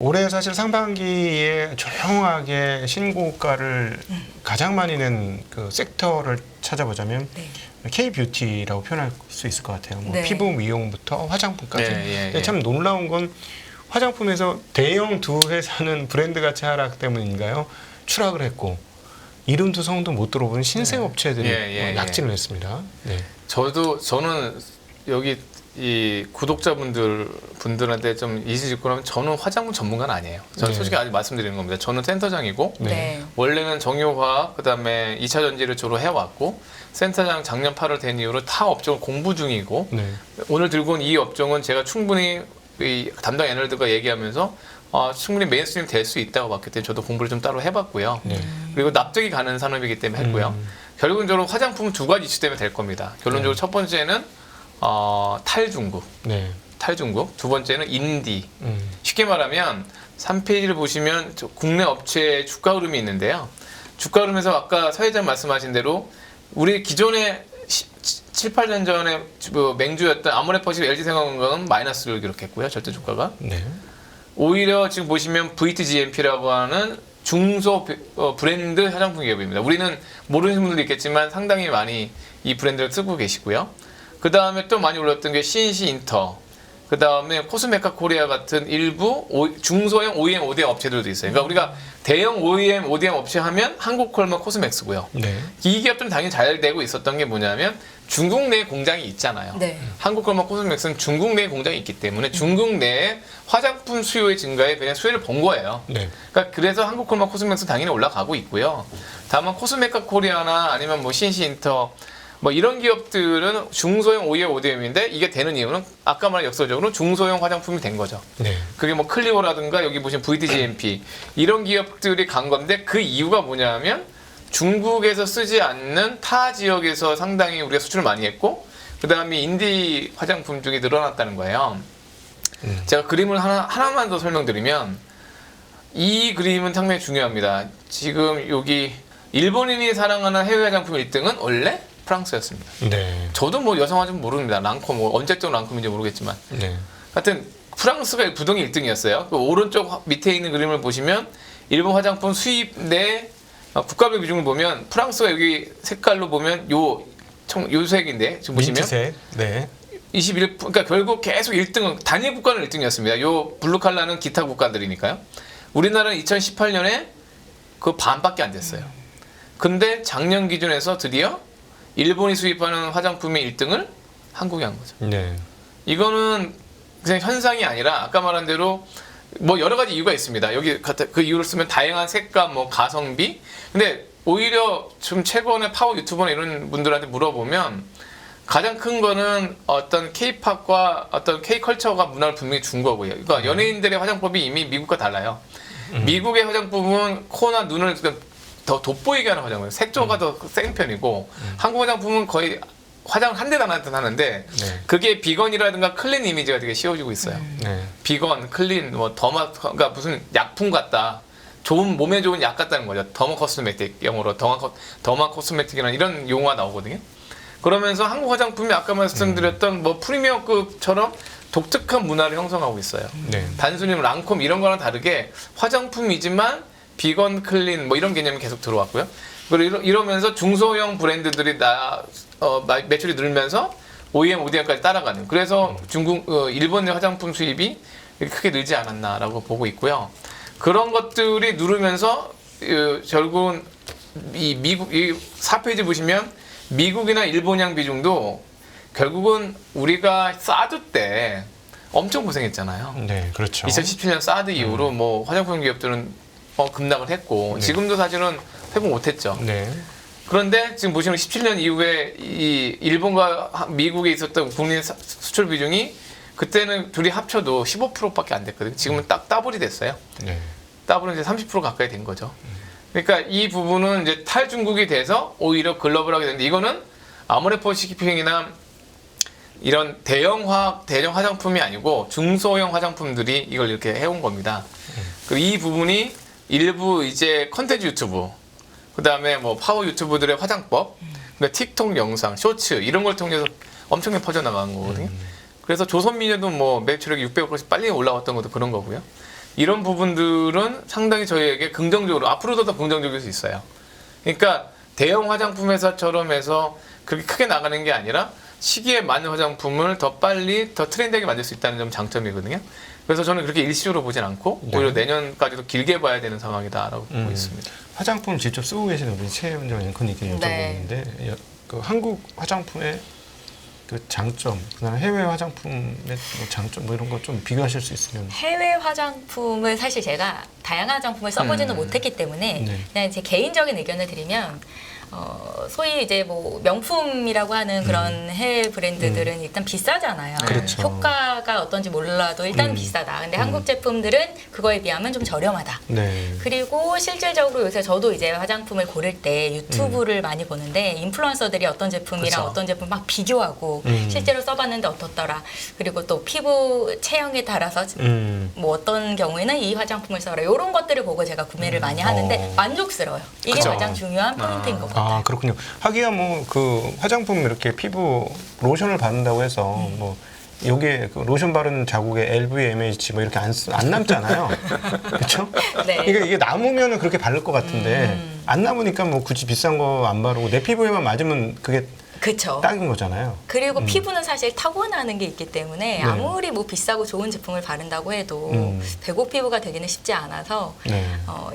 올해 사실 상반기에 조용하게 신고가를 가장 많이 낸 그 섹터를 찾아보자면 네. K-뷰티라고 표현할 수 있을 것 같아요. 뭐 네. 피부 미용부터 화장품까지. 예. 근데 참 놀라운 건 화장품에서 대형 두 회사는 브랜드 가치 하락 때문인가요? 추락을 했고 이름도 성도 못 들어본 신생 업체들이 약진을 했습니다. 네. 저는 여기 이 분들한테 좀 이시직고하면 저는 화장품 전문가는 아니에요. 저는 네. 솔직히 아직 말씀드리는 겁니다. 저는 센터장이고 네. 원래는 정유화 그다음에 2차 전지를 주로 해왔고 센터장 작년 8월 된 이후로 타 업종을 공부 중이고 네. 오늘 들고 온 이 업종은 제가 충분히 이 담당 애널들과 얘기하면서 충분히 메인스트림 될 수 있다고 봤기 때문에 저도 공부를 좀 따로 해봤고요. 네. 그리고 납득이 가는 산업이기 때문에 했고요. 결국적으로 화장품은 두 가지 이슈 때문에 될 겁니다. 결론적으로 첫 번째는 탈중국. 네. 탈중국. 두 번째는 인디. 쉽게 말하면 3페이지를 보시면 국내 업체의 주가 흐름이 있는데요. 주가 흐름에서 아까 서 회장 말씀하신 대로 우리 기존에 7, 8년 전에 맹주였던 아모레퍼시 LG생활건강은 마이너스를 기록했고요. 절대 주가가. 네. 오히려 지금 보시면 VTGMP라고 하는 중소 브랜드 화장품 기업입니다. 우리는 모르시는 분들도 있겠지만 상당히 많이 이 브랜드를 쓰고 계시고요. 그 다음에 또 많이 올랐던 게 CNC 인터, 그 다음에 코스메카 코리아 같은 일부 중소형 OEM, ODM 업체들도 있어요. 그러니까 우리가 대형 OEM, ODM 업체 하면 한국콜마 코스맥스고요. 네. 이 기업들은 당연히 잘 되고 있었던 게 뭐냐면 중국 내에 공장이 있잖아요. 네. 한국콜마 코스맥스는 중국 내에 공장이 있기 때문에 중국 내에 화장품 수요의 증가에 그냥 수혜를 본 거예요. 네. 그러니까 그래서 한국콜마 코스맥스 당연히 올라가고 있고요. 다만 코스메카 코리아나 아니면 뭐 CNC 인터 뭐 이런 기업들은 중소형 OEM, ODM인데 이게 되는 이유는 아까 말한 역설적으로 중소형 화장품이 된 거죠. 네. 그게 뭐 클리오라든가 여기 보시면 VTGMP 이런 기업들이 간 건데 그 이유가 뭐냐면 중국에서 쓰지 않는 타 지역에서 상당히 우리가 수출을 많이 했고 그 다음에 인디 화장품 중에 늘어났다는 거예요. 제가 그림을 하나만 더 설명드리면 이 그림은 상당히 중요합니다. 지금 여기 일본인이 사랑하는 해외 화장품 1등은 원래 프랑스였습니다. 네. 저도 뭐 여성 화장품 모릅니다. 랑콤, 뭐 언제적 랑콤인지 모르겠지만. 네. 하여튼 프랑스가 부동의 1등이었어요. 그 오른쪽 밑에 있는 그림을 보시면 일본 화장품 수입 내 국가별 비중을 보면 프랑스가 여기 색깔로 보면 요 색인데 지금 보시면 민트색. 네. 21, 그러니까 결국 계속 1등은 단일 국가는 1등이었습니다. 요 블루 칼라는 기타 국가들이니까요. 우리나라는 2018년에 그 반밖에 안 됐어요. 근데 작년 기준에서 드디어 일본이 수입하는 화장품의 1등을 한국이 한 거죠. 네. 이거는 그냥 현상이 아니라 아까 말한 대로 뭐 여러 가지 이유가 있습니다. 여기 그 이유를 쓰면 다양한 색감, 뭐 가성비. 근데 오히려 좀 최근에 파워 유튜버나 이런 분들한테 물어보면 가장 큰 거는 어떤 K-팝과 어떤 K-컬처가 문화를 분명히 준 거고요. 그러니까 연예인들의 화장법이 이미 미국과 달라요. 미국의 화장품은 코나 눈을 더 돋보이게 하는 화장품, 색조가 더 센 편이고 한국 화장품은 거의 화장을 한 대도 안 하는데 네. 그게 비건이라든가 클린 이미지가 되게 씌워지고 있어요. 네. 비건, 클린, 뭐 그러니까 무슨 약품 같다. 좋은 몸에 좋은 약 같다는 거죠. 더머 코스메틱 영어로 더마 코스메틱이라는 이런 용어가 나오거든요. 그러면서 한국 화장품이 아까 말씀드렸던 뭐 프리미엄급처럼 독특한 문화를 형성하고 있어요. 네. 단순히 랑콤 이런 거랑 다르게 화장품이지만 비건, 클린 뭐 이런 개념이 계속 들어왔고요. 그리고 이러면서 중소형 브랜드들이 매출이 늘면서 OEM, ODM까지 따라가는. 그래서 일본의 화장품 수입이 크게 늘지 않았나라고 보고 있고요. 그런 것들이 누르면서 결국은 이 4페이지 보시면 미국이나 일본향 비중도 결국은 우리가 사드 때 엄청 고생했잖아요. 네, 그렇죠. 2017년 사드 이후로 뭐 화장품 기업들은 급락을 했고 네. 지금도 사실은 회복 못했죠. 네. 그런데 지금 보시면 17년 이후에 이 일본과 미국에 있었던 국내 수출 비중이 그때는 둘이 합쳐도 15%밖에 안 됐거든요. 지금은 딱 더블이 됐어요. 네. 더블은 이제 30% 가까이 된 거죠. 그러니까 이 부분은 이제 탈중국이 돼서 오히려 글로벌하게 되는데 이거는 아모레퍼시픽이나 이런 대형 화장품이 아니고 중소형 화장품들이 이걸 이렇게 해온 겁니다. 그리고 이 부분이 일부 이제 컨텐츠 유튜브, 그 다음에 뭐 파워 유튜브들의 화장법, 그러니까 틱톡 영상, 쇼츠 이런 걸 통해서 엄청나게 퍼져나가는 거거든요. 그래서 조선미녀도 뭐 매출액이 600% 빨리 올라왔던 것도 그런 거고요. 이런 부분들은 상당히 저희에게 긍정적으로 앞으로도 더 긍정적일 수 있어요. 그러니까 대형 화장품 회사처럼 해서 그렇게 크게 나가는 게 아니라 시기에 맞는 화장품을 더 빨리 더 트렌디하게 만들 수 있다는 점 장점이거든요. 그래서 저는 그렇게 일시적으로 보진 않고 오히려 내년까지도 길게 봐야 되는 상황이다라고 보고 있습니다. 화장품 직접 쓰고 계시는 우리 최은정 앵커님께 여쭤보는데 그 한국 화장품의 그 장점, 그다음에 해외 화장품의 장점 뭐 이런 거 좀 비교하실 수 있으면. 해외 화장품은 사실 제가 다양한 화장품을 써보지는 못했기 때문에 그냥 제 개인적인 의견을 드리면 소위 이제 뭐 명품이라고 하는 그런 해외 브랜드들은 일단 비싸잖아요. 그렇죠. 효과가 어떤지 몰라도 일단 비싸다. 근데 한국 제품들은 그거에 비하면 좀 저렴하다. 네. 그리고 실질적으로 요새 저도 이제 화장품을 고를 때 유튜브를 많이 보는데 인플루언서들이 어떤 제품이랑 그쵸. 어떤 제품 막 비교하고 실제로 써봤는데 어떻더라. 그리고 또 피부 체형에 따라서 뭐 어떤 경우에는 이 화장품을 써라. 이런 것들을 보고 제가 구매를 많이 하는데 만족스러워요. 이게 그쵸. 가장 중요한 포인트인 것 같아요. 아 그렇군요. 하기야 뭐 그 화장품 이렇게 피부 로션을 바른다고 해서 뭐 여기에 그 로션 바르는 자국에 LVMH 뭐 이렇게 안 남잖아요. 그렇죠? 네. 그러니까 이게 남으면은 그렇게 바를 것 같은데 안 남으니까 뭐 굳이 비싼 거 안 바르고 내 피부에만 맞으면 그게 그렇죠. 딱인 거잖아요. 그리고 피부는 사실 타고나는 게 있기 때문에 아무리 뭐 비싸고 좋은 제품을 바른다고 해도 백옥 피부가 되기는 쉽지 않아서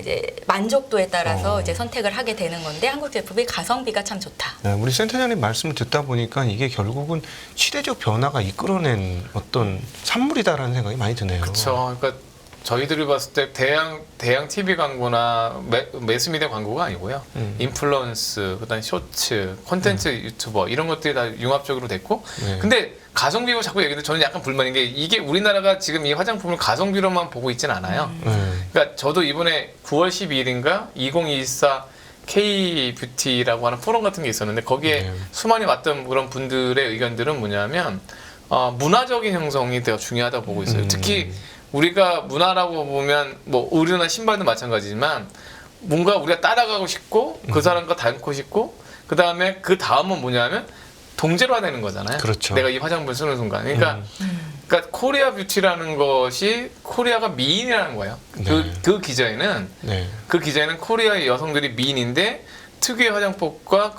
이제 만족도에 따라서 이제 선택을 하게 되는 건데 한국 제품이 가성비가 참 좋다. 네, 우리 센터장님 말씀을 듣다 보니까 이게 결국은 시대적 변화가 이끌어낸 어떤 산물이다라는 생각이 많이 드네요. 그렇죠. 그러니까 저희들이 봤을 때 대형 TV 광고나 매스미디어 광고가 아니고요. 인플루언스, 그다음 쇼츠, 콘텐츠 유튜버 이런 것들이 다 융합적으로 됐고. 근데 가성비고 자꾸 얘기하는데 저는 약간 불만인 게 이게 우리나라가 지금 이 화장품을 가성비로만 보고 있진 않아요. 그러니까 저도 이번에 9월 12일인가 2024 K-뷰티라고 하는 포럼 같은 게 있었는데 거기에 수많이 왔던 그런 분들의 의견들은 뭐냐면 문화적인 형성이 되게 중요하다고 보고 있어요. 특히 우리가 문화라고 보면 뭐 의류나 신발도 마찬가지지만 뭔가 우리가 따라가고 싶고 그 사람과 닮고 싶고 그 다음에 그 다음은 뭐냐면 동질화되는 거잖아요. 그렇죠. 내가 이 화장품을 쓰는 순간. 그러니까 코리아 뷰티라는 것이 코리아가 미인이라는 거예요. 그 기저에는 그 기저에는 코리아의 여성들이 미인인데 특유의 화장법과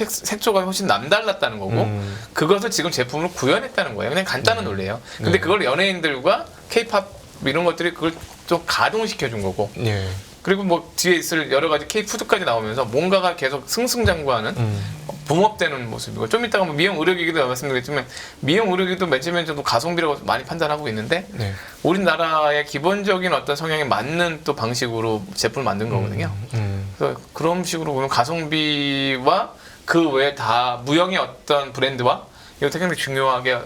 색조가 훨씬 남달랐다는 거고 그것을 지금 제품으로 구현했다는 거예요. 그냥 간단한 논리예요. 근데 그걸 연예인들과 케이팝 이런 것들이 그걸 좀 가동시켜 준 거고 그리고 뭐 뒤에 있을 여러 가지 K푸드까지 나오면서 뭔가가 계속 승승장구하는 붕업되는 모습이고 좀 이따가 뭐 미용 의료기기도 말씀드렸지만 미용 의료기기도 맨 처음에 저도 가성비라고 많이 판단하고 있는데 우리나라의 기본적인 어떤 성향에 맞는 또 방식으로 제품을 만든 거거든요. 그래서 그런 식으로 보면 가성비와 그 외에 다 무형의 어떤 브랜드와 이거 굉장히 중요하게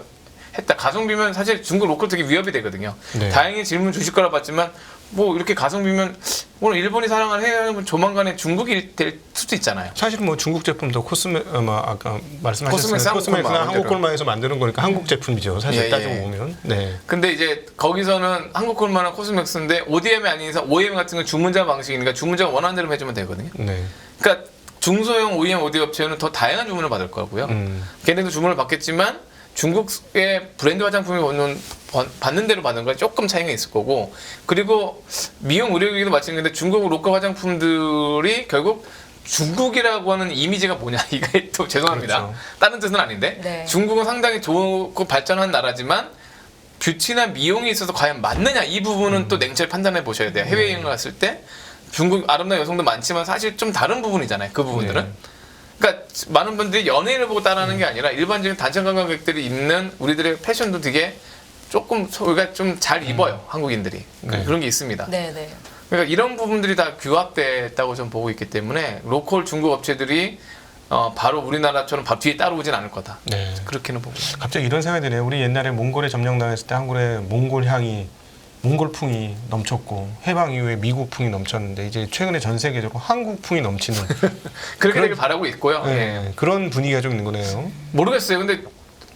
했다. 가성비면 사실 중국 로컬 되게 위협이 되거든요. 다행히 질문 주실 거라 봤지만 뭐 이렇게 가성비면 물론 일본이 사랑하는 해외는 조만간에 중국이 될 수도 있잖아요. 사실 뭐 중국 제품도 아까 말씀하셨으면 코스메틱이나 한국 콜마에서 만드는 거니까 한국 제품이죠. 사실 따지고 보면. 근데 이제 거기서는 한국 콜마나 코스맥스인데 ODM이 아닌 이상 OEM 같은 건 주문자 방식이니까 주문자가 원하는 대로 해주면 되거든요. 그러니까 중소형 OEM 오디오 업체는 더 다양한 주문을 받을 거고요. 걔네도 주문을 받겠지만 중국의 브랜드 화장품이 받는 대로 받는 건 조금 차이가 있을 거고 그리고 미용 의료기기도 마찬가지인데 중국 로컬 화장품들이 결국 중국이라고 하는 이미지가 뭐냐 이게 또 죄송합니다. 그렇죠. 다른 뜻은 아닌데 중국은 상당히 좋고 발전한 나라지만 뷰티나 미용에 있어서 과연 맞느냐 이 부분은 또 냉철히 판단해 보셔야 돼요. 해외여행을 갔을 때 중국 아름다운 여성도 많지만 사실 좀 다른 부분이잖아요. 그 부분들은. 그러니까 많은 분들이 연예인을 보고 따라하는 게 아니라 일반적인 단체 관광객들이 입는 우리들의 패션도 되게 조금 우리가 좀 잘 입어요. 한국인들이. 그런 게 있습니다. 그러니까 이런 부분들이 다 규합됐다고 저는 보고 있기 때문에 로컬 중국 업체들이 바로 우리나라처럼 바로 뒤에 따라오진 않을 거다. 그렇게는 보고 있습니다. 갑자기 이런 생각이 드네요. 우리 옛날에 몽골에 점령당했을 때 한국에 몽골풍이 넘쳤고 해방 이후에 미국풍이 넘쳤는데 이제 최근에 전 세계적으로 한국풍이 넘치는 그렇게 되길 바라고 있고요. 그런 분위기가 좀 있는 거네요. 모르겠어요. 근데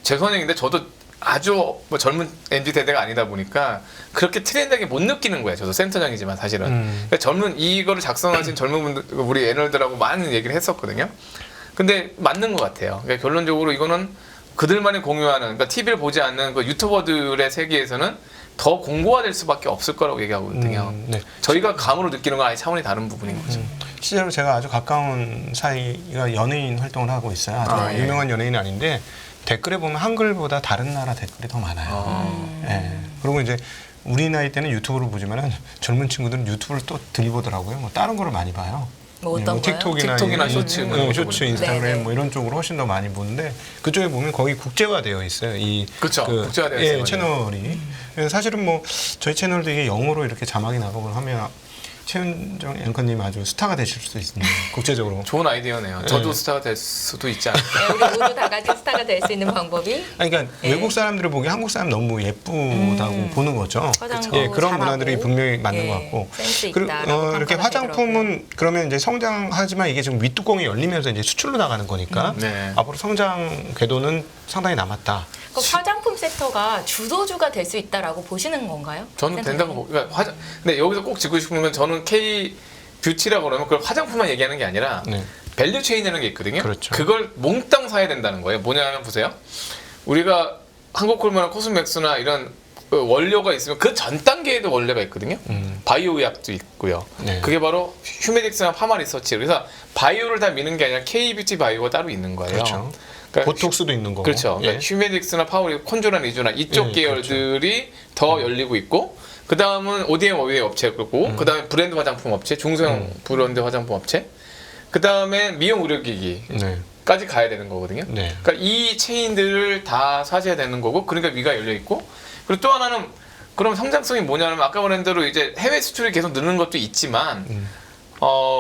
제 선행인데 저도 아주 뭐 젊은 MZ 세대가 아니다 보니까 그렇게 트렌드하게 못 느끼는 거예요. 저도 센터장이지만 사실은 그러니까 이거를 작성하신 젊은 분들 우리 애널들하고 많은 얘기를 했었거든요. 근데 맞는 것 같아요. 그러니까 결론적으로 이거는 그들만이 공유하는, 그러니까 TV를 보지 않는 그 유튜버들의 세계에서는 더 공고화될 수밖에 없을 거라고 얘기하거든요. 네. 저희가 감으로 느끼는 건 아예 차원이 다른 부분인 거죠. 실제로 제가 아주 가까운 사이가 연예인 활동을 하고 있어요. 아주 네. 유명한 연예인은 아닌데 댓글에 보면 한글보다 다른 나라 댓글이 더 많아요. 예. 그리고 이제 우리 나이 때는 유튜브를 보지만은 젊은 친구들은 유튜브를 또 들이보더라고요. 뭐 다른 거를 많이 봐요. 뭐 어떤 거요? 틱톡이나 쇼츠, 쇼츠, 인스타그램 네네. 뭐 이런 쪽으로 훨씬 더 많이 보는데 그쪽에 보면 거의 국제화되어 있어요. 그쵸, 국제화되어 있어요. 예, 채널이. 그래서 사실은 뭐 저희 채널도 이게 영어로 이렇게 자막이 나가고 하면 최은정 앵커님 아주 스타가 되실 수 있습니다. 국제적으로. 좋은 아이디어네요. 저도 스타가 될 수도 있지 않을까. 네, 우리 모두 다 같이 스타가 될 수 있는 방법이 아니, 그러니까 예. 외국 사람들이 보기에 한국 사람 너무 예쁘다고 보는 거죠. 화장도 예, 그런 잘하고. 문화들이 분명히 맞는 예, 것 같고. 센스 그리고 있다라고 이렇게 평가가 화장품은 그러면 이제 성장하지만 이게 지금 윗뚜껑이 열리면서 이제 수출로 나가는 거니까 네. 앞으로 성장 궤도는 상당히 남았다. 그럼 화장품 섹터가 주도주가 될 수 있다라고 보시는 건가요? 저는 센터장님? 된다고 그러니까 근데 여기서 꼭 짚고 싶은 건 저는 K 뷰티라고 그러면 그걸 화장품만 얘기하는 게 아니라 네. 밸류 체인이라는 게 있거든요. 그렇죠. 그걸 몽땅 사야 된다는 거예요. 뭐냐면 보세요. 우리가 한국콜마나 코스맥스나 이런 그 원료가 있으면 그 전 단계에도 원료가 있거든요. 바이오 의학도 있고요. 네. 그게 바로 휴메딕스나 파마 리서치. 그래서 바이오를 다 미는 게 아니라 K-뷰티 바이오가 따로 있는 거예요. 그렇죠. 그러니까 보톡스도 있는 거고. 그렇죠. 예. 그러니까 휴메딕스나 파워리, 콘조나 리조나 이쪽 예, 계열들이 더 열리고 있고 그 다음은 ODM 어웨이 업체고 그 다음에 브랜드 화장품 업체, 중소형 브랜드 화장품 업체 그 다음에 미용 의료기기까지 네. 가야 되는 거거든요. 네. 그러니까 이 체인들을 다 사셔야 되는 거고 그러니까 위가 열려 있고 그리고 또 하나는 그럼 성장성이 뭐냐면 아까 말한 대로 이제 해외 수출이 계속 느는 것도 있지만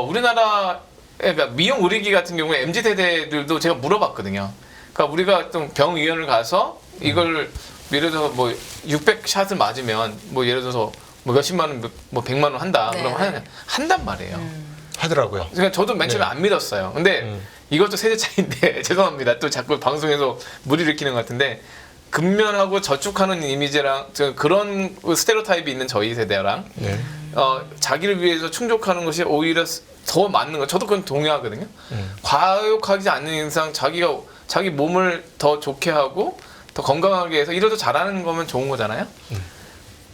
우리나라 그러니까 미용 의료기 같은 경우에 MZ 세대들도 제가 물어봤거든요. 그러니까 우리가 좀 병의원을 가서 이걸 예를 들어서 뭐 600샷을 맞으면 뭐 예를 들어서 뭐 몇십만 원, 뭐 100만 원 한다. 네. 그럼 한단 말이에요. 하더라고요. 그러니까 저도 맨 처음에 네. 안 믿었어요. 근데 이것도 세대 차이인데 죄송합니다. 또 자꾸 방송에서 무리 일으키는 것 같은데 근면하고 저축하는 이미지랑 그런 스테레오타입이 있는 저희 세대랑 네. 자기를 위해서 충족하는 것이 오히려 더 맞는 거. 저도 그건 동의하거든요. 과욕하지 않는 이상 자기 몸을 더 좋게 하고 더 건강하게 해서 일을 더 잘하는 거면 좋은 거잖아요.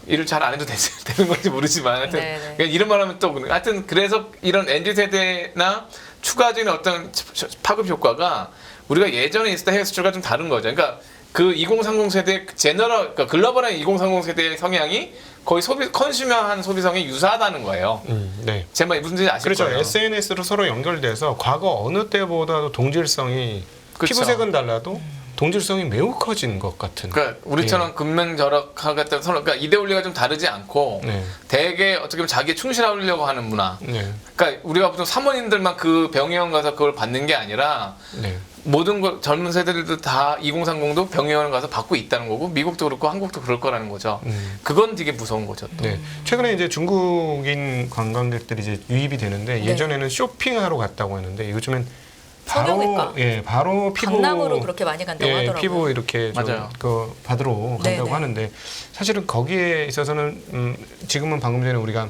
일을 잘 안 해도 되는 건지 모르지만 하여튼 네네. 그냥 이런 말 하면 또 하여튼 그래서 이런 MZ 세대나 추가적인 어떤 파급 효과가 우리가 예전에 있었던 해외 수출과 좀 다른 거죠. 그러니까 그 2030 세대 그러니까 글로벌한 2030 세대의 성향이 거의 컨슈머한 소비성이 유사하다는 거예요. 네. 제 말 무슨 뜻인지 아실 그렇죠. 거예요. SNS로 서로 연결돼서 과거 어느 때보다도 동질성이 그쵸. 피부색은 달라도 동질성이 매우 커진 것 같은. 그러니까 우리처럼 금맹절약하겠다는 서로 그러니까 이데올리가 좀 다르지 않고 네. 되게 어떻게 보면 자기에 충실하려고 하는 문화. 네. 그러니까 우리가 보통 사모님들만 그 병의원 가서 그걸 받는 게 아니라 네. 모든 걸 젊은 세대들도 다 2030도 병의원 가서 받고 있다는 거고 미국도 그렇고 한국도 그럴 거라는 거죠. 그건 되게 무서운 거죠. 또. 네. 최근에 이제 중국인 관광객들이 이제 유입이 되는데 네. 예전에는 쇼핑하러 갔다고 했는데 요즘엔 바로 성형외과? 바로 피부 강남으로 그렇게 많이 간다고 하더라고요. 피부 이렇게 좀 맞아요. 그 받으러 간다고 네네. 하는데 사실은 거기에 있어서는 지금은 방금 전에 우리가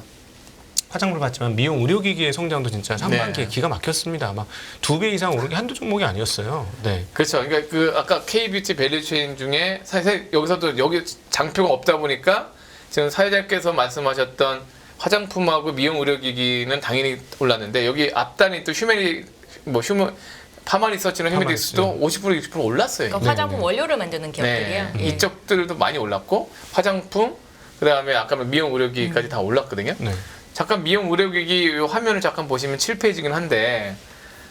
화장품을 봤지만 미용 의료기기의 성장도 진짜 상반기에 네. 기가 막혔습니다. 아마 2배 이상 오른 게 한두 종목이 아니었어요. 네. 그렇죠. 그러니까 그 아까 K-뷰티 밸류체인 중에 사실 여기서도 여기 장표가 없다 보니까 지금 사회자께서 말씀하셨던 화장품하고 미용 의료기기는 당연히 올랐는데 여기 앞단이 또 파마 리서치나 휴메딕스도 50% 60% 올랐어요. 그러니까 화장품 원료를 만드는 기업들이야. 예. 이쪽들도 많이 올랐고 화장품 그다음에 아까 미용 의료기기까지 다 올랐거든요. 네. 잠깐 미용 의료기기 요 화면을 잠깐 보시면 7페이지긴 한데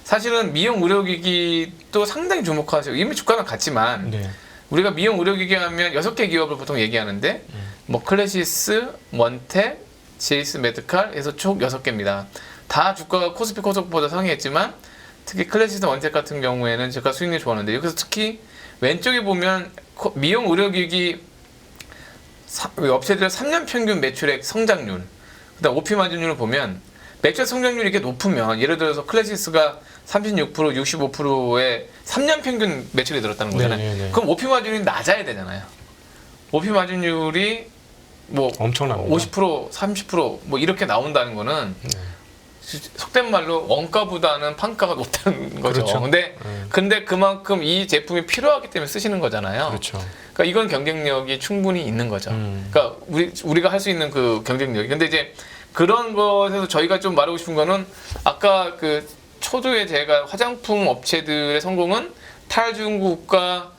사실은 미용 의료기기도 상당히 주목하세요. 이미 주가는 같지만 네. 우리가 미용 의료기기 하면 6개 기업을 보통 얘기하는데 뭐 클래시스, 원텍, 제이스 메드칼에서 총 6개입니다. 다 주가가 코스피 코스닥보다 상회했지만 특히 클래시스 원텍 같은 경우에는 제가 수익률이 좋았는데 여기서 특히 왼쪽에 보면 미용 의료기기 업체들의 3년 평균 매출액 성장률 그다음 OP 마진율을 보면 매출 성장률이 이렇게 높으면 예를 들어서 클래시스가 36%, 65%의 3년 평균 매출이 늘었다는 거잖아요. 네네네. 그럼 OP 마진율이 낮아야 되잖아요. OP 마진율이 뭐 엄청납니다. 50%, 30%뭐 이렇게 나온다는 거는 속된 말로 원가보다는 판가가 높다는 거죠. 그렇죠. 근데 그만큼 이 제품이 필요하기 때문에 쓰시는 거잖아요. 그렇죠. 그러니까 이건 경쟁력이 충분히 있는 거죠. 그러니까 우리가 할 수 있는 그 경쟁력이. 근데 이제 그런 것에서 저희가 좀 말하고 싶은 거는 아까 그 초두에 제가 화장품 업체들의 성공은 탈중국과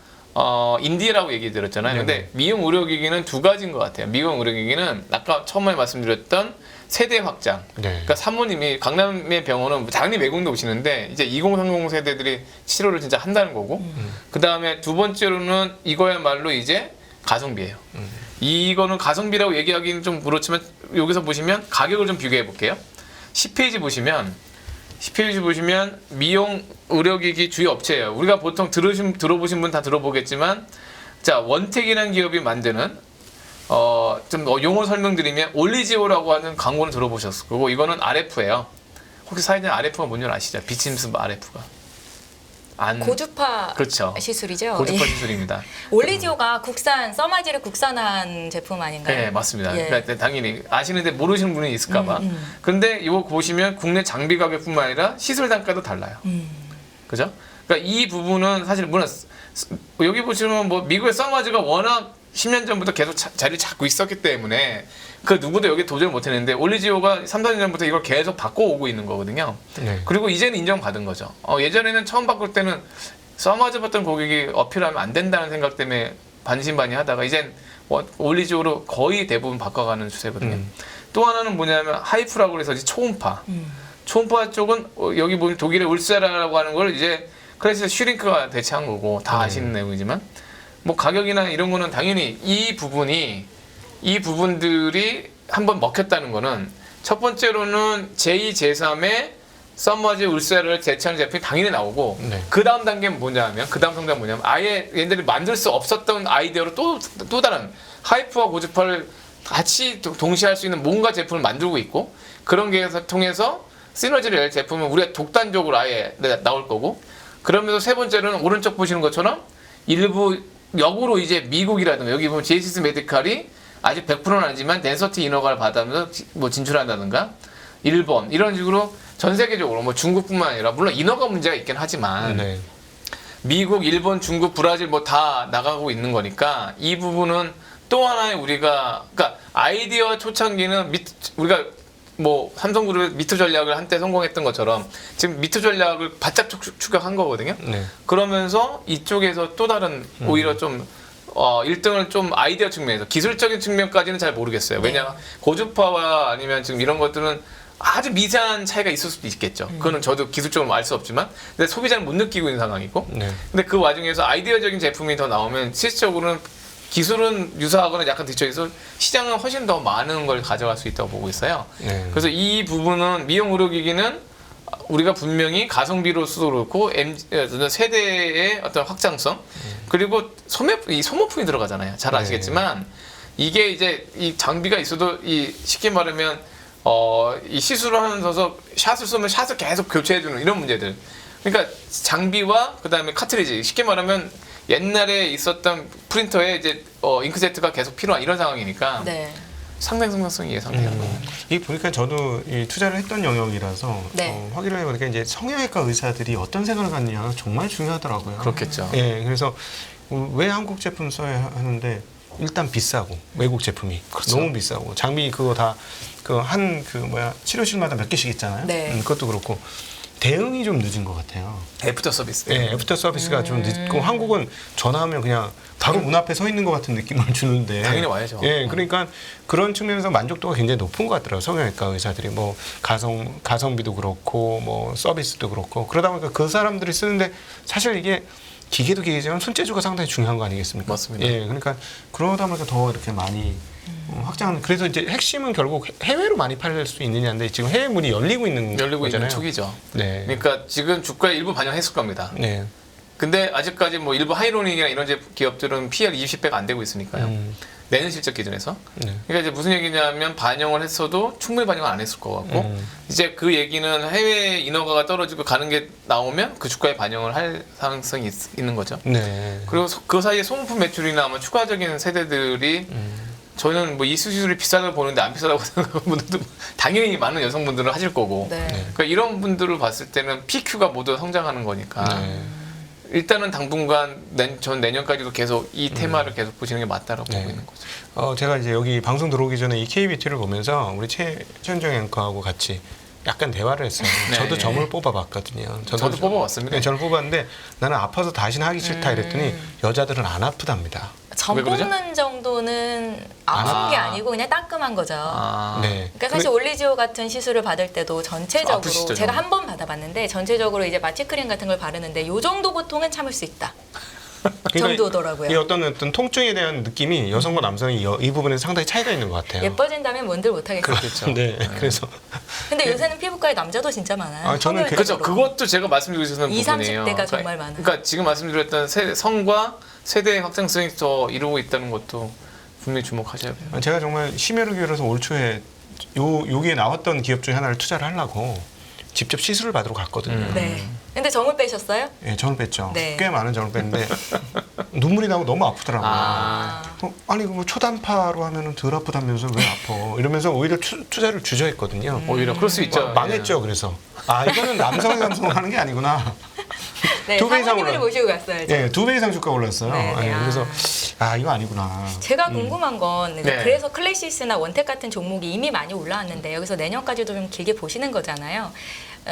인디라고 얘기 드렸잖아요. 근데 미용 의료기기는 두 가지인 것 같아요. 미용 의료기기는 아까 처음에 말씀드렸던 세대 확장. 그러니까 사모님이 강남의 병원은 당연히 외국인도 오시는데 이제 2030 세대들이 치료를 진짜 한다는 거고. 그 다음에 두 번째로는 이거야말로 이제 가성비예요. 이거는 가성비라고 얘기하기는 좀 그렇지만 여기서 보시면 가격을 좀 비교해 볼게요. 10페이지 보시면 미용 의료기기 주요 업체예요. 우리가 보통 들어보신 분 다 들어보겠지만 자 원택이라는 기업이 만드는 좀 용어 설명드리면 올리지오라고 하는 광고는 들어보셨을 거고 이거는 RF예요. 혹시 사회자님 RF가 뭔지 아시죠? 비침스 RF가 고주파 그렇죠. 시술이죠. 고주파 시술입니다. 올리지오가 국산을 국산한 제품 아닌가요? 네, 맞습니다. 그러니까 당연히 아시는데 모르시는 분이 있을까봐. 근데 이거 보시면 국내 장비 가격뿐만 아니라 시술 단가도 달라요. 그죠? 그러니까 이 부분은 사실 물론 여기 보시면 뭐 미국의 서마즈가 워낙 10년 전부터 계속 자리를 잡고 있었기 때문에 그 누구도 여기 도전을 못했는데 올리지오가 3, 4년 전부터 이걸 계속 바꿔오고 있는 거거든요. 그리고 이제는 인정받은 거죠. 예전에는 처음 바꿀 때는 서마즈 봤던 고객이 어필하면 안 된다는 생각 때문에 반신반의하다가 이젠 올리지오로 거의 대부분 바꿔가는 추세거든요. 또 하나는 뭐냐면 하이프라고 해서 초음파. 초음파 쪽은 여기 보면 독일의 울세라라고 하는 걸 이제 그래서 슈링크가 대체한 거고 다 아시는 내용이지만 뭐 가격이나 이런 거는 당연히 이 부분들이 한번 먹혔다는 거는 첫 번째로는 제2, 제3의 서머즈 울세라를 대체하는 제품이 당연히 나오고 그 다음 단계는 뭐냐면 아예 얘네들이 만들 수 없었던 아이디어로 또 다른 하이프와 고주파를 같이 동시에 할 수 있는 뭔가 제품을 만들고 있고 그런 게 통해서 시너지를 낼 제품은 우리가 독단적으로 아예 나올 거고 그러면서 세 번째로는 오른쪽 보시는 것처럼 일부 역으로 이제 미국이라든가 여기 보면 제이시스 메디칼이 아직 100%는 아니지만 덴서티 인허가를 받으면서 뭐 진출한다든가 일본 이런 식으로 전 세계적으로 뭐 중국뿐만 아니라 물론 인허가 문제가 있긴 하지만 미국, 일본, 중국, 브라질 뭐 다 나가고 있는 거니까 이 부분은 또 하나의 우리가 그러니까 아이디어 초창기는 우리가 뭐 삼성그룹의 미투 전략을 한때 성공했던 것처럼 지금 미투 전략을 바짝 추격한 거거든요. 그러면서 이쪽에서 또 다른 오히려 좀 1등을 좀 아이디어 측면에서 기술적인 측면까지는 잘 모르겠어요. 왜냐 고주파와 아니면 지금 이런 것들은 아주 미세한 차이가 있을 수도 있겠죠. 그거는 저도 기술적으로 알 수 없지만 근데 소비자는 못 느끼고 있는 상황이고 근데 그 와중에서 아이디어적인 제품이 더 나오면 실질적으로는 기술은 유사하거나 약간 뒤쳐있어 시장은 훨씬 더 많은 걸 가져갈 수 있다고 보고 있어요. 그래서 이 부분은 미용 의료기기는 우리가 분명히 가성비로서도 그렇고 세대의 어떤 확장성 그리고 소모품이 들어가잖아요. 잘 아시겠지만 이게 이제 이 장비가 있어도 쉽게 말하면 이 시술을 하면서 샷을 쏘면 샷을 계속 교체해주는 이런 문제들. 그러니까 장비와 그 다음에 카트리지 쉽게 말하면 옛날에 있었던 프린터에 이제 잉크제트가 계속 필요한 이런 상황이니까 상당 성장성이 예상돼요. 이 보니까 저도 이 투자를 했던 영역이라서 확인을 해보니까 이제 성형외과 의사들이 어떤 생각을 갖느냐가 정말 중요하더라고요. 그렇겠죠. 예, 그래서 왜 한국 제품 써야 하는데 일단 비싸고 외국 제품이 너무 비싸고 장비 그거 다 치료실마다 몇 개씩 있잖아요. 그것도 그렇고. 대응이 좀 늦은 것 같아요. 애프터 서비스. 네, 애프터 서비스가 좀 늦고 한국은 전화하면 그냥 바로 문 앞에 서 있는 것 같은 느낌을 주는데 당연히 와야죠. 예, 그러니까 그런 측면에서 만족도가 굉장히 높은 것 같더라고요. 성형외과 의사들이 뭐 가성비도 그렇고 뭐 서비스도 그렇고 그러다 보니까 그 사람들이 쓰는데 사실 이게 기계도 기계지만 손재주가 상당히 중요한 거 아니겠습니까? 맞습니다. 예, 그러니까 그러다 보니까 더 이렇게 많이 확장. 그래서 이제 핵심은 결국 해외로 많이 팔릴 수 있느냐인데 지금 해외 문이 열리고 있는 있는 초기죠. 그러니까 지금 주가에 일부 반영했을 겁니다. 근데 아직까지 뭐 일부 하이로닉이나 이런 기업들은 PR 20배가 안 되고 있으니까요. 내는 실적 기준에서. 그러니까 이제 무슨 얘기냐면 반영을 했어도 충분히 반영을 안 했을 것 같고 이제 그 얘기는 해외 인허가가 떨어지고 가는 게 나오면 그 주가에 반영을 할 가능성이 있는 거죠. 그리고 그 사이에 소모품 매출이나 아마 추가적인 세대들이 저는 뭐 이 수술이 비싸다고 보는데 안 비싸다고 생각하는 분들도 당연히 많은 여성분들은 하실 거고. 네. 그러니까 이런 분들을 봤을 때는 PQ가 모두 성장하는 거니까. 네. 일단은 당분간 전 내년까지도 계속 이 테마를 계속 보시는 게 맞다라고 네. 보고 있는 거죠. 제가 이제 여기 방송 들어오기 전에 이 KBT를 보면서 우리 최현정 앵커하고 같이 약간 대화를 했어요. 네. 저도 점을 뽑아봤거든요. 저도 뽑아봤습니다. 네, 저를 뽑았는데 나는 아파서 다시는 하기 싫다 이랬더니 여자들은 안 아프답니다. 점 왜 그러죠? 뽑는 정도는 아픈 게 아니고 그냥 따끔한 거죠. 네. 그러니까 사실 올리지오 같은 시술을 받을 때도 전체적으로 아프시죠, 제가 좀? 한 번 받아봤는데 전체적으로 이제 마취크림 같은 걸 바르는데 요 정도 고통은 참을 수 있다. 정도더라고요. 이 어떤 통증에 대한 느낌이 여성과 남성이 이 부분에서 상당히 차이가 있는 것 같아요. 예뻐진다면 뭔들 못하겠죠. 그렇겠죠. 네. 그래서 근데 요새는 피부과에 남자도 진짜 많아요. 저는 그렇죠. 성별적으로. 그것도 제가 말씀드리고 싶은 20, 부분이에요. 30대가 정말 많아요. 그러니까 지금 말씀드렸던 성과 세대의 확장성이 더 이루고 있다는 것도 분명히 주목하셔야 돼요. 제가 정말 심혈을 기울여서 올 초에 여기에 나왔던 기업 중에 하나를 투자를 하려고 직접 시술을 받으러 갔거든요. 네. 근데 점을 빼셨어요? 예, 점을 뺐죠. 네. 꽤 많은 점을 뺐는데 눈물이 나고 너무 아프더라고요. 아. 아니 뭐 초단파로 하면은 덜 아프다면서 왜 아파? 이러면서 오히려 투자를 주저했거든요. 오히려 그럴 수 있죠. 망했죠. 그래서 이거는 남성이 감성을 하는 게 아니구나. 네, 두배 이상 사모님을 올라- 모시고 갔어야죠. 예, 2배 이상 주가 올랐어요. 네, 네. 예, 그래서 이거 아니구나. 제가 궁금한 건 이제 네. 그래서 클래시스나 원택 같은 종목이 이미 많이 올라왔는데 여기서 내년까지도 좀 길게 보시는 거잖아요.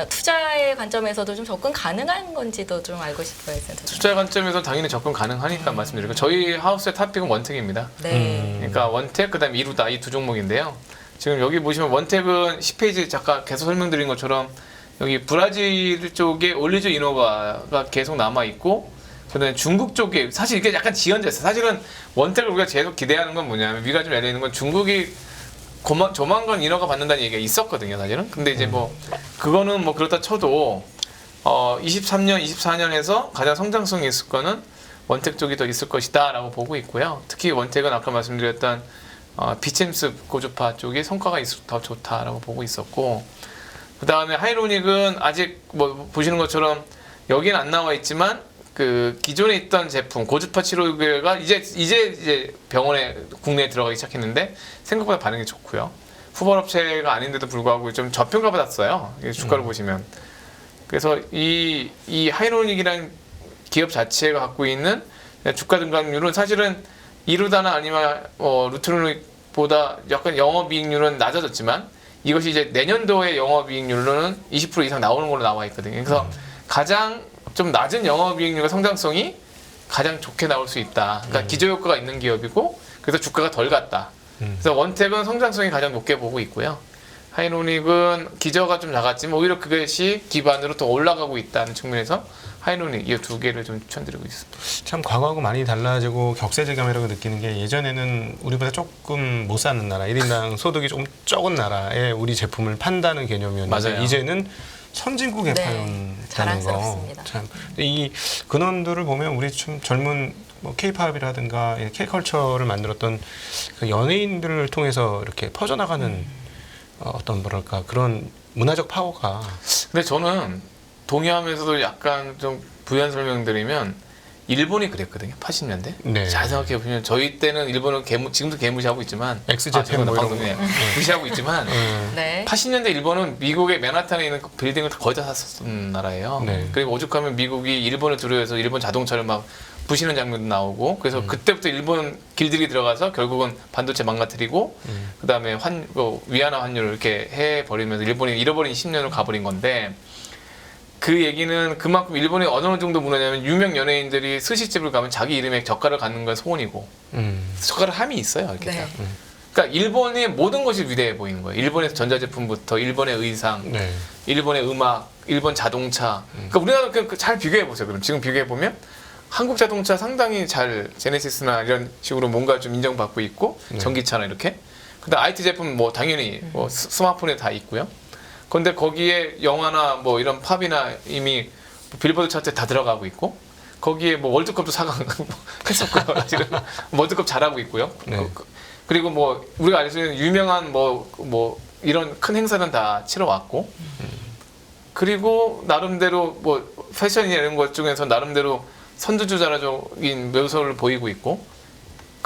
투자의 관점에서도 좀 접근 가능한 건지도 좀 알고 싶어요. 센터장님. 투자 관점에서 당연히 접근 가능하니까 말씀드리고 저희 하우스의 탑픽은 원택입니다. 네. 그러니까 원택 그다음에 이루다 이 두 종목인데요. 지금 여기 보시면 원택은 10페이지 잠깐 계속 설명드린 것처럼 여기 브라질 쪽에 올리즈 이노바가 계속 남아 있고 그다음에 중국 쪽에 사실 이게 약간 지연됐어요. 사실은 원택을 우리가 계속 기대하는 건 뭐냐면 위가 좀 열려 있는 건 중국이 조만간 인허가 받는다는 얘기가 있었거든요, 사실은. 근데 이제 뭐 그거는 뭐 그렇다 쳐도 23년, 24년에서 가장 성장성이 있을 거는 원택 쪽이 더 있을 것이다라고 보고 있고요. 특히 원택은 아까 말씀드렸던 비챔스 고주파 쪽이 성과가 더 좋다라고 보고 있었고, 그 다음에 하이로닉은 아직 뭐 보시는 것처럼 여기는 안 나와 있지만 그 기존에 있던 제품 고주파 치료기가 이제 병원에 국내에 들어가기 시작했는데 생각보다 반응이 좋고요. 후발업체가 아닌데도 불구하고 좀 저평가 받았어요. 주가를 보시면. 그래서 이 하이로닉이라는 기업 자체가 갖고 있는 주가 증가율은 사실은 이루다나 아니면 루트로닉보다 약간 영업이익률은 낮아졌지만 이것이 이제 내년도의 영업이익률로는 20% 이상 나오는 걸로 나와 있거든요. 그래서 가장 좀 낮은 영업이익률과 성장성이 가장 좋게 나올 수 있다. 그러니까 기저효과가 있는 기업이고 그래서 주가가 덜 갔다. 그래서 원택은 성장성이 가장 높게 보고 있고요. 하이로닉은 기저가 좀 작았지만 오히려 그것이 기반으로 더 올라가고 있다는 측면에서 하이로닉 이 두 개를 좀 추천드리고 있습니다. 참 과거하고 많이 달라지고 격세지감이라고 느끼는 게 예전에는 우리보다 조금 못 사는 나라, 1인당 소득이 좀 적은 나라에 우리 제품을 판다는 개념이었는데 맞아요. 이제는 선진국에 네, 파는다는 거. 자랑스럽습니다. 참. 근데 이 근원들을 보면 우리 좀 젊은 K-팝이라든가 K-컬처를 만들었던 그 연예인들을 통해서 이렇게 퍼져나가는 어떤 뭐랄까 그런 문화적 파워가 근데 저는 동의하면서도 약간 좀 부연 설명드리면 일본이 그랬거든요. 80년대. 네. 잘 생각해 보면 저희 때는 일본은 지금도 개무시하고 있지만 엑스제팬 뭐 이런 방송에 거. 무시하고 있지만 네. 80년대 일본은 미국의 맨하탄에 있는 그 빌딩을 거의 다 샀었던 나라예요. 네. 그리고 오죽하면 미국이 일본을 두려워해서 일본 자동차를 막 부시는 장면도 나오고 그래서 그때부터 일본 길들이 들어가서 결국은 반도체 망가뜨리고 그다음에 위안화 환율을 이렇게 해버리면서 일본이 잃어버린 10년을 가버린 건데 그 얘기는 그만큼 일본이 어느 정도 문화냐면 유명 연예인들이 스시집을 가면 자기 이름에 젓갈을 갖는 건 소원이고 젓갈을 함이 있어요. 이렇게 네. 딱. 그러니까 일본의 모든 것이 위대해 보이는 거예요. 일본의 전자제품부터 일본의 의상, 네. 일본의 음악, 일본 자동차. 그러니까 우리나라 잘 비교해 보세요. 그럼 지금 비교해 보면 한국 자동차 상당히 잘 제네시스나 이런 식으로 뭔가 좀 인정받고 있고 전기차나 이렇게. 근데 IT 제품 뭐 당연히 뭐 스마트폰에 다 있고요. 그런데 거기에 영화나 뭐 이런 팝이나 이미 빌보드 차트에 다 들어가고 있고 거기에 뭐 월드컵도 4강 했었고요. 사실은 월드컵 잘하고 있고요. 네. 그리고 뭐 우리가 알 수 있는 유명한 뭐 이런 큰 행사는 다 치러 왔고 그리고 나름대로 뭐 패션이나 이런 것 중에서 나름대로 선두주자적인 묘소를 보이고 있고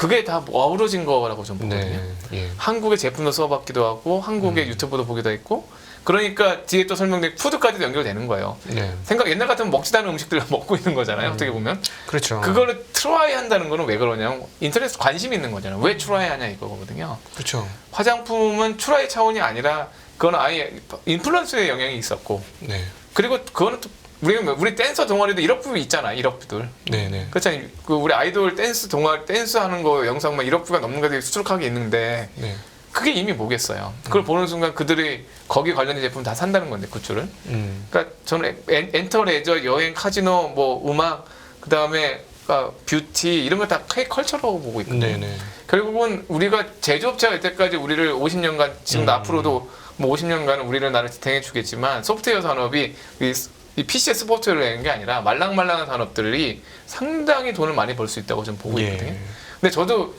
그게 다 어우러진 거라고 좀 보거든요. 네. 예. 한국의 제품도 써봤기도 하고 한국의 유튜브도 보기도 했고 그러니까 뒤에 또 설명된 푸드까지도 연결되는 거예요. 네. 옛날 같으면 먹지도 않은 음식들을 먹고 있는 거잖아요. 어떻게 보면. 그렇죠. 그거를 트라이 한다는 거는 왜 그러냐면 인터넷에 관심이 있는 거잖아요. 왜 트라이 하냐 이거거든요. 그렇죠. 화장품은 트라이 차원이 아니라 그건 아예 인플루언서의 영향이 있었고 네. 그리고 그거는 또 우리 댄서 동아리도 일업부 있잖아. 일업부들. 네네. 그렇잖아요. 그 우리 아이돌 댄스 동아리 댄스 하는 거 영상만 일업부가 넘는 것들이 수두룩하게 있는데 네. 그게 이미 뭐겠어요. 그걸 보는 순간 그들이 거기 관련된 제품 다 산다는 건데 굿즈를. 그러니까 저는 엔터 레저 여행 카지노 뭐 음악 그다음에 뷰티 이런 걸 다 K컬처라고 보고 있거든요. 네네. 결국은 우리가 제조업체가 이때까지 우리를 50년간 지금도 앞으로도 뭐 50년간은 우리를 나를 지탱해 주겠지만 소프트웨어 산업이 이 PC의 스포츠를 내는 게 아니라 말랑말랑한 산업들이 상당히 돈을 많이 벌 수 있다고 좀 보고 있거든요. 근데 저도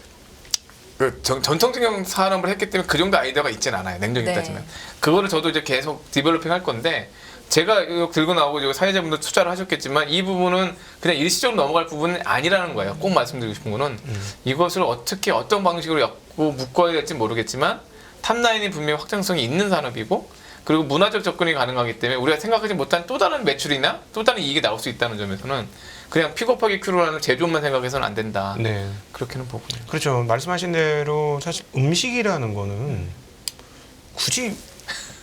그 전통적인 산업을 했기 때문에 그 정도 아이디어가 있진 않아요. 냉정히 따지면. 그거를 저도 이제 계속 디벨로핑 할 건데 제가 이거 들고 나오고 이거 사회자분들 투자를 하셨겠지만 이 부분은 그냥 일시적으로 넘어갈 부분은 아니라는 거예요. 꼭 말씀드리고 싶은 거는 이것을 어떻게 어떤 방식으로 엮고 묶어야 될지 모르겠지만 탑라인이 분명히 확장성이 있는 산업이고 그리고 문화적 접근이 가능하기 때문에 우리가 생각하지 못한 또 다른 매출이나 또 다른 이익이 나올 수 있다는 점에서는 그냥 픽업하기 큐로라는 제조업만 생각해서는 안 된다. 네. 그렇게는 보고요. 그렇죠. 말씀하신 대로 사실 음식이라는 거는 굳이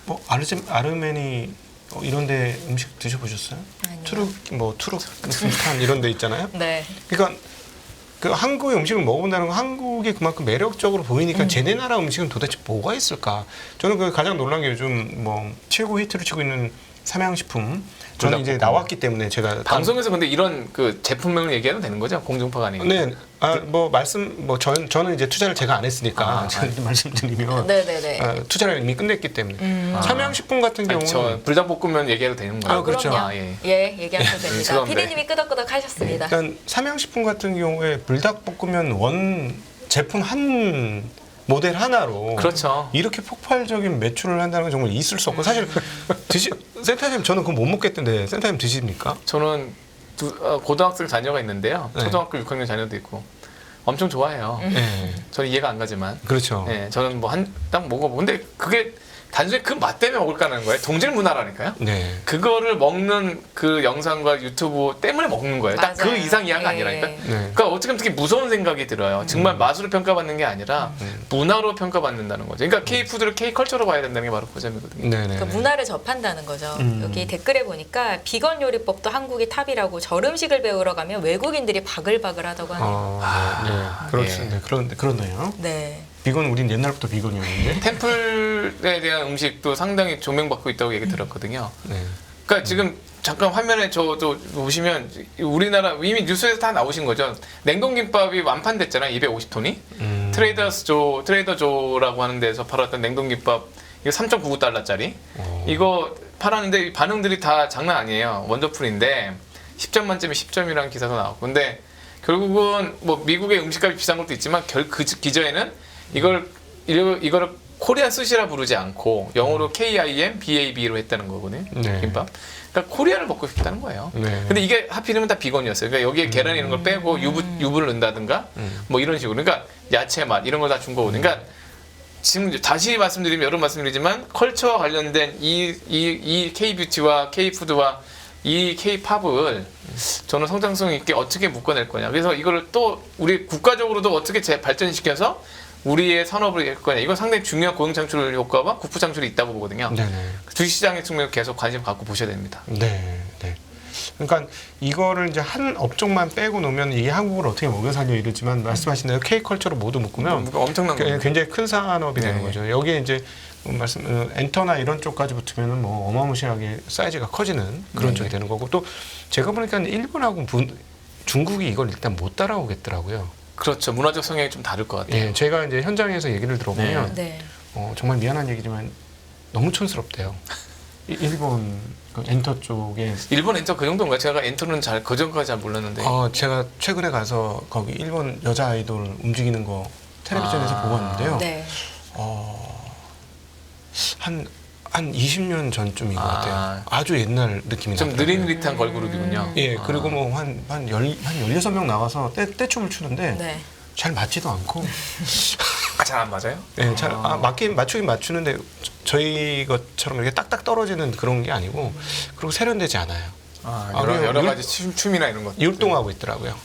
뭐 아르메니 이런데 음식 드셔보셨어요? 아니요. 투르크스탄 이런 데 있잖아요. 네. 그러니까 그 한국의 음식을 먹어본다는 건 한국이 그만큼 매력적으로 보이니까 쟤네 나라 음식은 도대체 뭐가 있을까? 저는 그 가장 놀란 게 요즘 뭐 최고 히트를 치고 있는 삼양식품 저는 이제 나왔기 때문에 제가 방송에서 근데 이런 그 제품명을 얘기해도 되는 거죠? 공중파가 아니고. 네. 저는 이제 투자를 제가 안 했으니까 제가 말씀드리면 네네네. 투자를 이미 끝냈기 때문에 삼양식품 같은 경우는 저 불닭볶음면 얘기해도 되는 거예요? 그렇죠. 그럼요. 예. 얘기하셔도 됩니다. 죄송합니다. 피디님이 끄덕끄덕 하셨습니다. 일단 삼양식품 같은 경우에 불닭볶음면 원 제품 한 모델 하나로 그렇죠. 이렇게 폭발적인 매출을 한다는 건 정말 있을 수 없고 사실 센터님 저는 그거 못 먹겠던데 센터님 드십니까? 저는 고등학생 자녀가 있는데요. 네. 초등학교 6학년 자녀도 있고 엄청 좋아해요. 네. 저는 이해가 안 가지만. 그렇죠. 네, 저는 뭐 딱 먹어보고 근데 그게 단순히 그 맛 때문에 먹을까는 거예요. 동질 문화라니까요. 네. 그거를 먹는 그 영상과 유튜브 때문에 먹는 거예요. 딱 그 맞아요. 이상 이하가 아니라니까. 네. 그러니까 어떻게 보면 되게 무서운 생각이 들어요. 정말 맛으로 평가받는 게 아니라 문화로 평가받는다는 거죠. 그러니까 K푸드를 K컬처로 봐야 된다는 게 바로 그 점이거든요. 네네. 그러니까 문화를 접한다는 거죠. 여기 댓글에 보니까 비건 요리법도 한국이 탑이라고 절음식을 배우러 가면 외국인들이 바글바글하다고 하네요. 네. 그렇습니다. 그렇네요. 네. 비건 우린 옛날부터 비건이었는데. 템플에 대한 음식도 상당히 조명받고 있다고 얘기 들었거든요. 네. 그러니까 지금 잠깐 화면에 저도 보시면 우리나라 이미 뉴스에서 다 나오신 거죠. 냉동김밥이 완판됐잖아요. 250톤이. 트레이더 조라고 하는 데서 팔았던 냉동김밥 이거 3.99달러짜리. 이거 팔았는데 반응들이 다 장난 아니에요. 원더풀인데 10점 만점에 10점이라는 기사도 나왔고. 근데 결국은 뭐 미국의 음식값이 비싼 것도 있지만 그 기저에는 이거를 코리안 스시라 부르지 않고 영어로 KIM, BAB로 했다는 거거든요. 네. 김밥. 그러니까 코리안을 먹고 싶다는 거예요. 네. 근데 이게 하필이면 다 비건이었어요. 그러니까 여기에 계란 이런 걸 빼고 유부를 넣는다든가 뭐 이런 식으로. 그러니까 야채 맛 이런 걸 다 준 거거든요. 그러니까 지금 다시 말씀드리면 여러 말씀드리지만 컬처와 관련된 이 K뷰티와 K푸드와 이 K팝을 저는 성장성 있게 어떻게 묶어낼 거냐. 그래서 이거를 또 우리 국가적으로도 어떻게 발전시켜서 우리의 산업을 할 거냐. 이건 상당히 중요한 고용 창출 효과와 국부 창출이 있다고 보거든요. 네네. 주식시장의 측면을 계속 관심 갖고 보셔야 됩니다. 네. 네. 그러니까 이거를 이제 한 업종만 빼고 놓으면 이게 한국을 어떻게 먹여 살려 이러지만 말씀하신 대로 K컬처로 모두 묶으면 엄청난 거예요. 굉장히 큰 산업이 되는 네. 거죠. 여기에 이제 엔터나 이런 쪽까지 붙으면은 뭐 어마무시하게 사이즈가 커지는 그런 쪽이 되는 거고 또 제가 보니까 일본하고 중국이 이걸 일단 못 따라오겠더라고요. 그렇죠. 문화적 성향이 좀 다를 것 같아요. 예, 제가 이제 현장에서 얘기를 들어보면 네. 정말 미안한 얘기지만 너무 촌스럽대요. 일본 그 엔터 쪽에 일본 엔터 그 정도인가요? 제가 엔터는 그 전까지 잘 몰랐는데. 제가 최근에 가서 거기 일본 여자 아이돌 움직이는 거 텔레비전에서 보고 왔는데요. 네. 한 20년 전쯤인 것 같아요. 아주 옛날 느낌이 좀 나더라고요. 느릿느릿한 걸그룹이군요. 예, 그리고 뭐 한 16명 나와서 떼춤을 추는데 네. 잘 맞지도 않고. 잘 안 맞아요? 네, 맞추긴 맞추는데 저희 것처럼 이렇게 딱딱 떨어지는 그런 게 아니고 그리고 세련되지 않아요. 여러 가지 춤이나 이런 것 율동하고 있더라고요.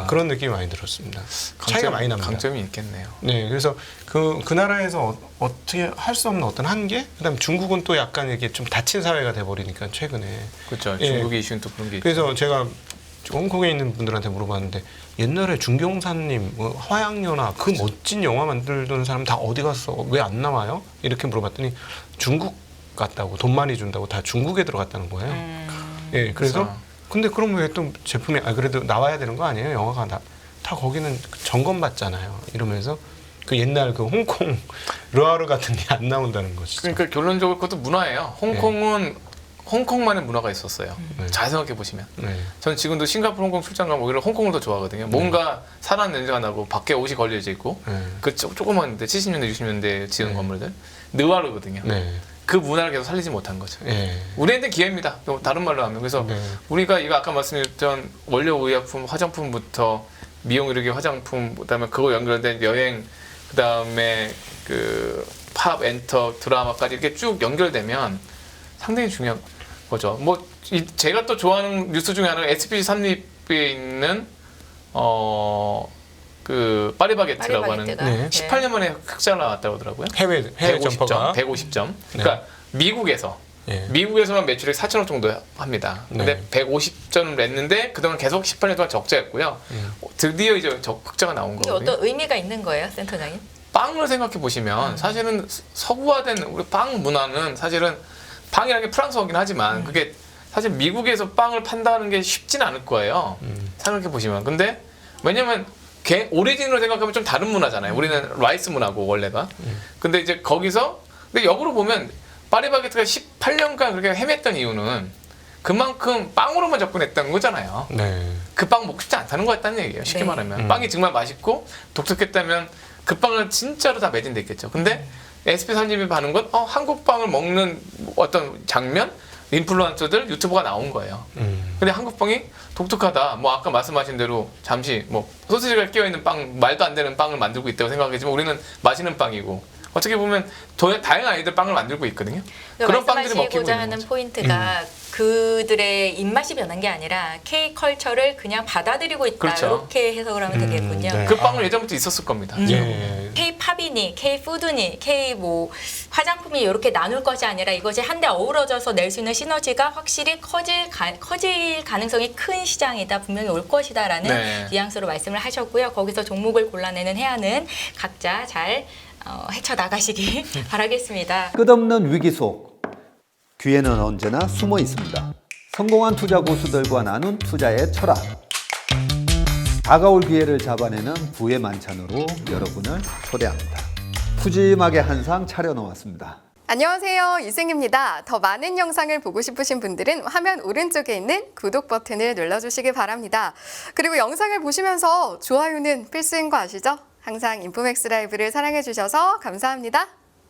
그런 느낌이 많이 들었습니다. 차이가 많이 납니다. 강점이 있겠네요. 네, 그래서 그 나라에서 어떻게 할 수 없는 어떤 한계, 그다음 중국은 또 약간 이게 좀 닫힌 사회가 돼 버리니까 최근에. 그렇죠. 예. 중국의 이슈는 또 그런 게 있죠. 그래서 제가 홍콩에 있는 분들한테 물어봤는데 옛날에 준경사님, 화양연화 그 멋진 영화 만들던 사람 다 어디 갔어? 왜 안 나와요? 이렇게 물어봤더니 중국 갔다고 돈 많이 준다고 다 중국에 들어갔다는 거예요. 예, 그래서 그렇죠. 근데 그럼 왜 또 제품이 그래도 나와야 되는 거 아니에요? 영화가 다 거기는 점검 받잖아요. 이러면서 그 옛날 그 홍콩 르와르 같은 게 안 나온다는 것이죠. 그러니까 결론적으로 그것도 문화예요. 홍콩은 홍콩만의 문화가 있었어요. 잘 생각해 보시면. 저는 지금도 싱가포르, 홍콩 출장 가면 오히려 홍콩을 더 좋아하거든요. 뭔가 사람 냄새가 나고 밖에 옷이 걸려져 있고 그 조그만데 70년대, 60년대 지은 건물들 느와르거든요. 그 문화를 계속 살리지 못한 거죠. 우리한테 기회입니다. 다른 말로 하면. 그래서 우리가 이거 아까 말씀드렸던 원료 의약품, 화장품부터 미용 의료기 화장품, 그다음에 그거 연결된 여행, 그다음에 그 팝, 엔터, 드라마까지 이렇게 쭉 연결되면 상당히 중요한 거죠. 제가 또 좋아하는 뉴스 중에 하나가 SPG 삼립에 있는 그 파리바게트라고 하는 18년 만에 흑자가 나왔다고 하더라고요. 해외 점퍼가 150점. 그러니까 미국에서만 매출이 4천억 정도 합니다. 근데 150점을 냈는데 그동안 계속 18년 동안 적자였고요. 드디어 이제 흑자가 나온 이게 거거든요. 어떤 의미가 있는 거예요, 센터장님? 빵을 생각해 보시면 사실은 서구화된 우리 빵 문화는 사실은 빵이라는 게 프랑스어긴 하지만 그게 사실 미국에서 빵을 판다는 게 쉽진 않을 거예요. 생각해 보시면. 근데 왜냐면 오리진으로 생각하면 좀 다른 문화잖아요. 우리는 라이스 문화고 원래가. 근데 이제 거기서 근데 역으로 보면 파리바게트가 18년간 그렇게 헤맸던 이유는 그만큼 빵으로만 접근했던 거잖아요. 그 빵 먹고 싶지 않다는 거였다는 얘기예요. 쉽게 말하면. 빵이 정말 맛있고 독특했다면 그 빵은 진짜로 다 매진돼 있겠죠. 근데 SP3님이 하는 건 한국 빵을 먹는 어떤 장면, 인플루언서들, 유튜버가 나온 거예요. 근데 한국 빵이 독특하다. 아까 말씀하신 대로 잠시 소시지가 끼어있는 빵, 말도 안 되는 빵을 만들고 있다고 생각하지만 우리는 맛있는 빵이고 어떻게 보면 다양한 아이들 빵을 만들고 있거든요. 그런 빵들이 먹히고 있는 하는 거죠. 포인트가 그들의 입맛이 변한 게 아니라 K컬처를 그냥 받아들이고 있다. 그렇죠. 이렇게 해석을 하면 되겠군요. 그 빵은 예전부터 있었을 겁니다. K팝이니 K푸드니 K 화장품이 이렇게 나눌 것이 아니라 이것이 한데 어우러져서 낼 수 있는 시너지가 확실히 커질 가능성이 큰 시장이다. 분명히 올 것이다라는 뉘앙스로 말씀을 하셨고요. 거기서 종목을 골라내는 해안은 각자 잘 헤쳐나가시기 바라겠습니다. 끝없는 위기 속 기회는 언제나 숨어 있습니다. 성공한 투자 고수들과 나눈 투자의 철학. 다가올 기회를 잡아내는 부의 만찬으로 여러분을 초대합니다. 푸짐하게 한 상 차려놓았습니다. 안녕하세요, 유승입니다. 더 많은 영상을 보고 싶으신 분들은 화면 오른쪽에 있는 구독 버튼을 눌러주시기 바랍니다. 그리고 영상을 보시면서 좋아요는 필수인 거 아시죠? 항상 인포맥스 라이브를 사랑해 주셔서 감사합니다.